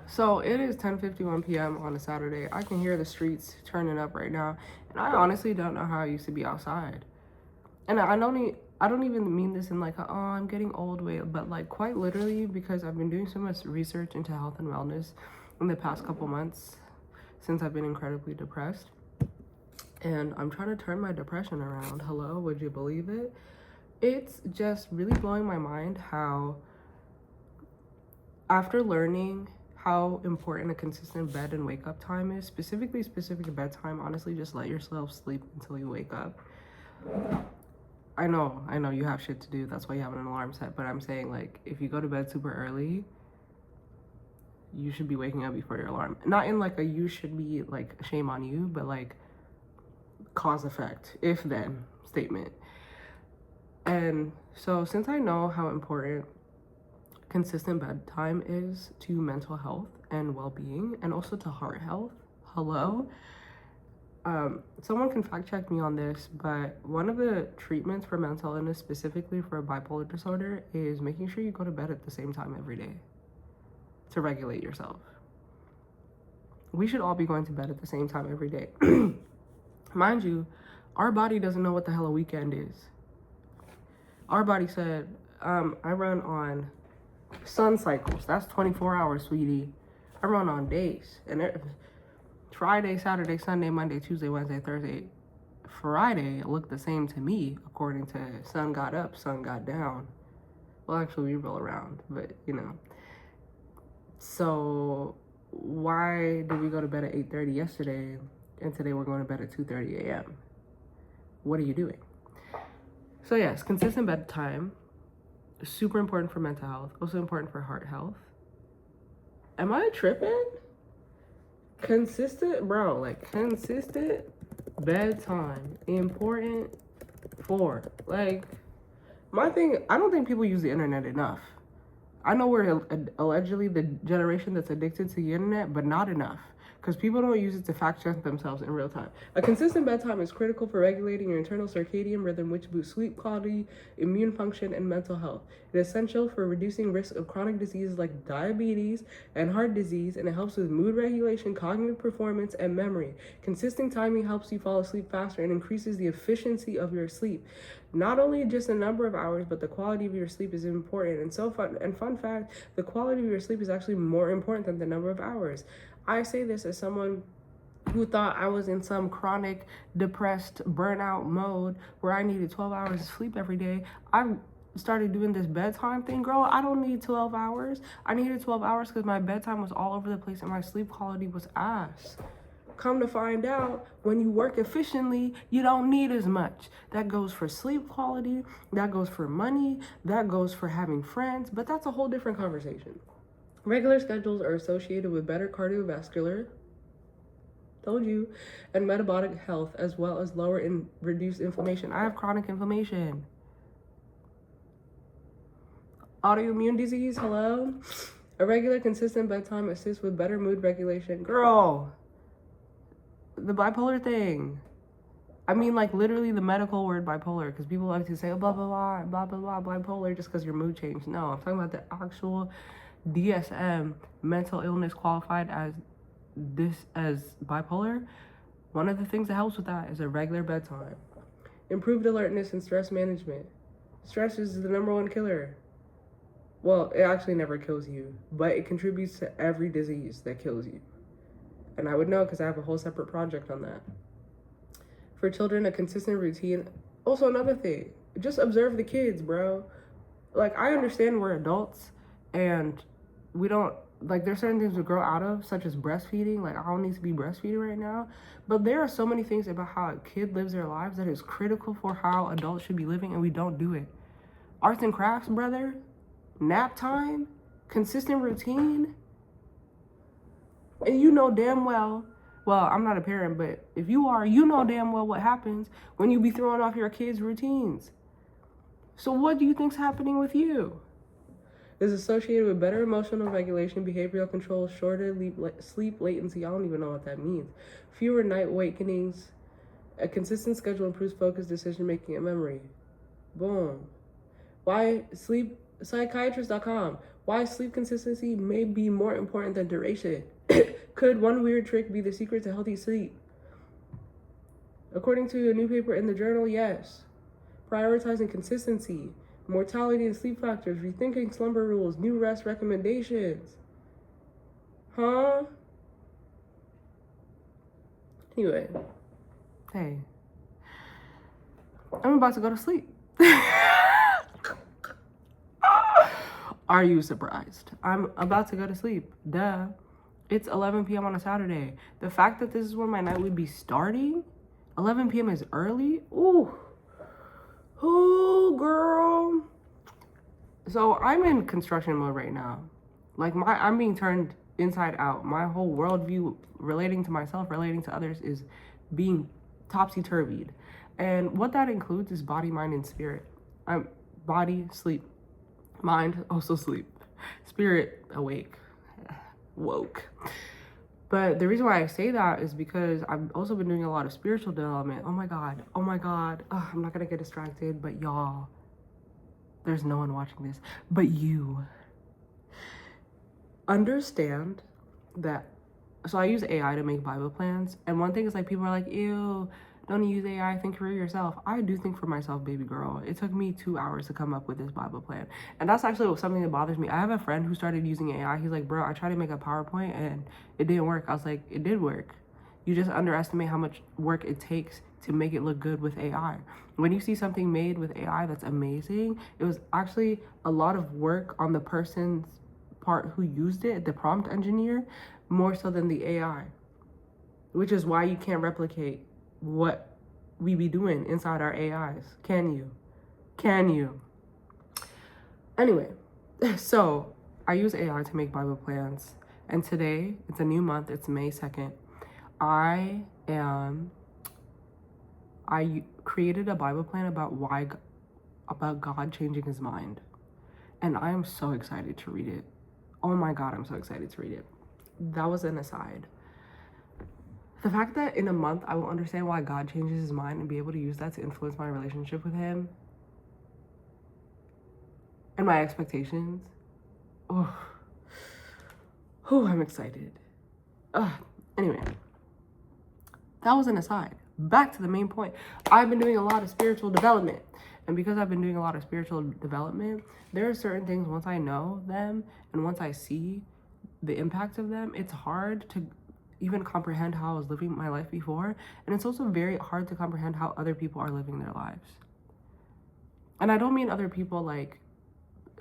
So it is 10:51 p.m. on a Saturday. I can hear the streets turning up right now, and I honestly don't know how I used to be outside. And I don't even mean this in like a, oh, I'm getting old way, but like quite literally because I've been doing so much research into health and wellness in the past couple months since I've been incredibly depressed. And I'm trying to turn my depression around. Hello, would you believe it? It's just really blowing my mind how after learning how important a consistent bed and wake up time is, specific bedtime, honestly, just let yourself sleep until you wake up. I know you have shit to do. That's why you have an alarm set. But I'm saying, like, if you go to bed super early, you should be waking up before your alarm. Not in like a you should be like shame on you, but like cause effect, if then statement. And so, since I know how important consistent bedtime is to mental health and well-being and also to heart health, hello, someone can fact check me on this, but one of the treatments for mental illness, specifically for bipolar disorder, is making sure you go to bed at the same time every day to regulate yourself. We should all be going to bed at the same time every day. Mind you, our body doesn't know what the hell a weekend is. Our body said, I run on sun cycles. That's 24 hours, sweetie. I run on days. And Friday, Saturday, Sunday, Monday, Tuesday, Wednesday, Thursday, Friday looked the same to me, according to sun got up, sun got down. Well, actually, we roll around, but you know. So why did we go to bed at 8:30 yesterday, and today we're going to bed at 2:30 a.m.? What are you doing? So yes, consistent bedtime is super important for mental health, also important for heart health. Am I tripping? Consistent bedtime, important for, like, my thing, I don't think people use the internet enough. I know we're allegedly the generation that's addicted to the internet, but not enough. Because people don't use it to fact check themselves in real time. A consistent bedtime is critical for regulating your internal circadian rhythm, which boosts sleep quality, immune function, and mental health. It is essential for reducing risk of chronic diseases like diabetes and heart disease, and it helps with mood regulation, cognitive performance, and memory. Consistent timing helps you fall asleep faster and increases the efficiency of your sleep. Not only just the number of hours, but the quality of your sleep is important. And fun fact, the quality of your sleep is actually more important than the number of hours. I say this as someone who thought I was in some chronic, depressed, burnout mode where I needed 12 hours of sleep every day. I started doing this bedtime thing. Girl, I don't need 12 hours. I needed 12 hours because my bedtime was all over the place and my sleep quality was ass. Come to find out, when you work efficiently, you don't need as much. That goes for sleep quality, that goes for money, that goes for having friends, but that's a whole different conversation. Regular schedules are associated with better cardiovascular, told you, and metabolic health, as well as lower and reduced inflammation. I have chronic inflammation. Autoimmune disease, hello? A regular, consistent bedtime assists with better mood regulation. Girl, the bipolar thing. I mean, like, literally the medical word bipolar, because people like to say, oh, blah, blah, blah, blah, blah, blah, bipolar, just because your mood changed. No, I'm talking about the actual DSM, mental illness qualified as bipolar. One of the things that helps with that is a regular bedtime. Improved alertness and stress management. Stress is the number one killer. Well, it actually never kills you, but it contributes to every disease that kills you. And I would know because I have a whole separate project on that. For children, a consistent routine. Also, another thing, just observe the kids, bro. Like, I understand we're adults and we don't, like, there's certain things we grow out of, such as breastfeeding. Like, I don't need to be breastfeeding right now. But there are so many things about how a kid lives their lives that is critical for how adults should be living, and we don't do it. Arts and crafts, brother. Nap time. Consistent routine. And you know damn well, I'm not a parent, but if you are, you know damn well what happens when you be throwing off your kids' routines. So what do you think's happening with you? Is associated with better emotional regulation, behavioral control, shorter sleep latency. I don't even know what that means. Fewer night awakenings. A consistent schedule improves focus, decision making, and memory. Boom. Why sleep? Psychiatrist.com. Why sleep consistency may be more important than duration. Could one weird trick be the secret to healthy sleep? According to a new paper in the journal, yes. Prioritizing consistency, mortality and sleep factors, rethinking slumber rules, new rest recommendations. Huh? Anyway, hey, I'm about to go to sleep. Are you surprised? I'm about to go to sleep. Duh. It's 11 p.m. on a Saturday. The fact that this is when my night would be starting, 11 p.m. is early. Ooh. Ooh, girl. So I'm in construction mode right now. Like I'm being turned inside out. My whole worldview relating to myself, relating to others is being topsy-turvied. And what that includes is body, mind, and spirit. Body, sleep. Mind, also sleep. Spirit, awake. Woke. But the reason why I say that is because I've also been doing a lot of spiritual development. Oh my God. Oh, I'm not gonna get distracted, but y'all, there's no one watching this, but you. Understand that, so I use AI to make Bible plans. And one thing is like, people are like, ew, don't use AI, think for yourself. I do think for myself, baby girl. It took me 2 hours to come up with this Bible plan. And that's actually something that bothers me. I have a friend who started using AI. He's like, bro, I tried to make a PowerPoint and it didn't work. I was like, it did work. You just underestimate how much work it takes to make it look good with AI. When you see something made with AI that's amazing, it was actually a lot of work on the person's part who used it, the prompt engineer, more so than the AI. Which is why you can't replicate what we be doing inside our AIs. Can you? Can you? Anyway, so I use AI to make Bible plans. And today, it's a new month, it's May 2nd. I created a Bible plan about God changing his mind. And I am so excited to read it. Oh my God, I'm so excited to read it. That was an aside. The fact that in a month I will understand why God changes his mind and be able to use that to influence my relationship with him and my expectations. Oh, I'm excited. Anyway, that was an aside. Back to the main point. I've been doing a lot of spiritual development. And because I've been doing a lot of spiritual development, there are certain things, once I know them and once I see the impact of them, it's hard to even comprehend how I was living my life before. And it's also very hard to comprehend how other people are living their lives. And I don't mean other people like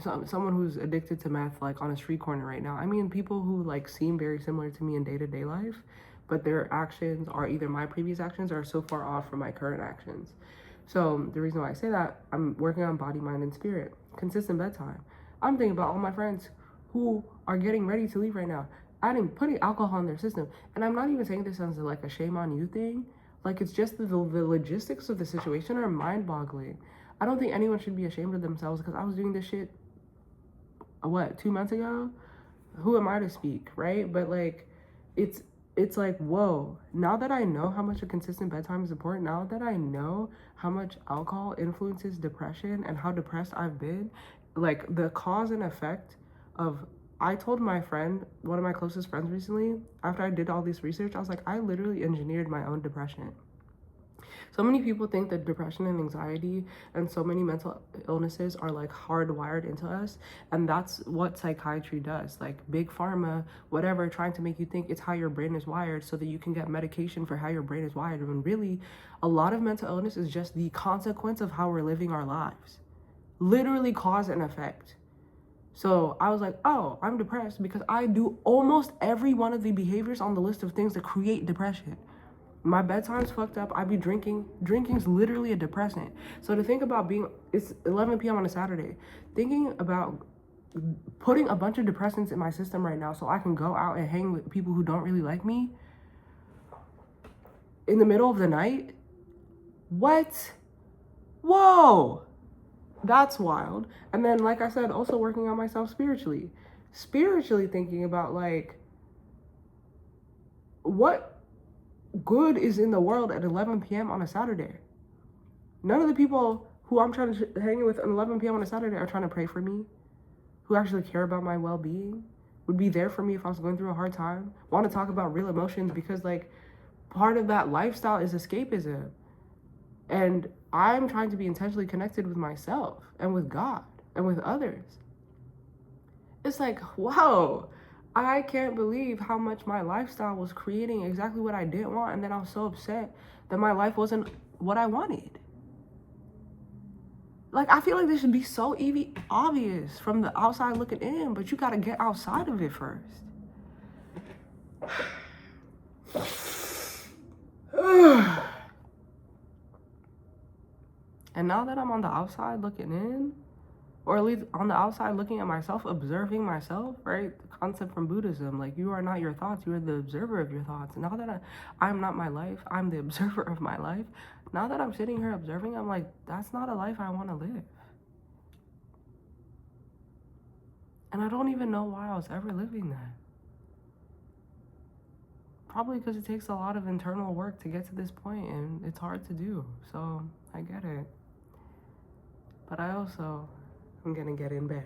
someone who's addicted to meth, like on a street corner right now. I mean people who like seem very similar to me in day-to-day life, but their actions are either my previous actions or so far off from my current actions. So the reason why I say that, I'm working on body, mind, and spirit. Consistent bedtime. I'm thinking about all my friends who are getting ready to leave right now, putting alcohol in their system. And I'm not even saying this as like a shame on you thing. Like, it's just the logistics of the situation are mind-boggling. I don't think anyone should be ashamed of themselves because I was doing this shit, 2 months ago? Who am I to speak, right? But like, it's like, whoa, now that I know how much a consistent bedtime is important, now that I know how much alcohol influences depression and how depressed I've been, like the cause and effect of, I told my friend, one of my closest friends recently, after I did all this research, I was like, I literally engineered my own depression. So many people think that depression and anxiety and so many mental illnesses are like hardwired into us. And that's what psychiatry does. Like big pharma, whatever, trying to make you think it's how your brain is wired so that you can get medication for how your brain is wired. When really, a lot of mental illness is just the consequence of how we're living our lives. Literally cause and effect. So I was like, oh, I'm depressed because I do almost every one of the behaviors on the list of things that create depression. My bedtime's fucked up. I be drinking. Drinking's literally a depressant. So to think about it's 11 p.m. on a Saturday, thinking about putting a bunch of depressants in my system right now so I can go out and hang with people who don't really like me in the middle of the night? What? Whoa. That's wild. And then, like I said, also working on myself spiritually. Spiritually thinking about like, what good is in the world at 11 p.m. on a Saturday? None of the people who I'm trying to hang with at 11 p.m. on a Saturday are trying to pray for me. who actually care about my well-being, would be there for me if I was going through a hard time, want to talk about real emotions, because like part of that lifestyle is escapism. And I'm trying to be intentionally connected with myself and with God and with others. It's like, wow, I can't believe how much my lifestyle was creating exactly what I didn't want. And then I was so upset that my life wasn't what I wanted. Like, I feel like this should be so obvious from the outside looking in, but you gotta get outside of it first. And now that I'm on the outside looking in, or at least on the outside looking at myself, observing myself, right? The concept from Buddhism, like you are not your thoughts, you are the observer of your thoughts. And now that I'm not my life, I'm the observer of my life. Now that I'm sitting here observing, I'm like, that's not a life I want to live. And I don't even know why I was ever living that. Probably because it takes a lot of internal work to get to this point, and it's hard to do. So I get it. But I'm gonna get in bed.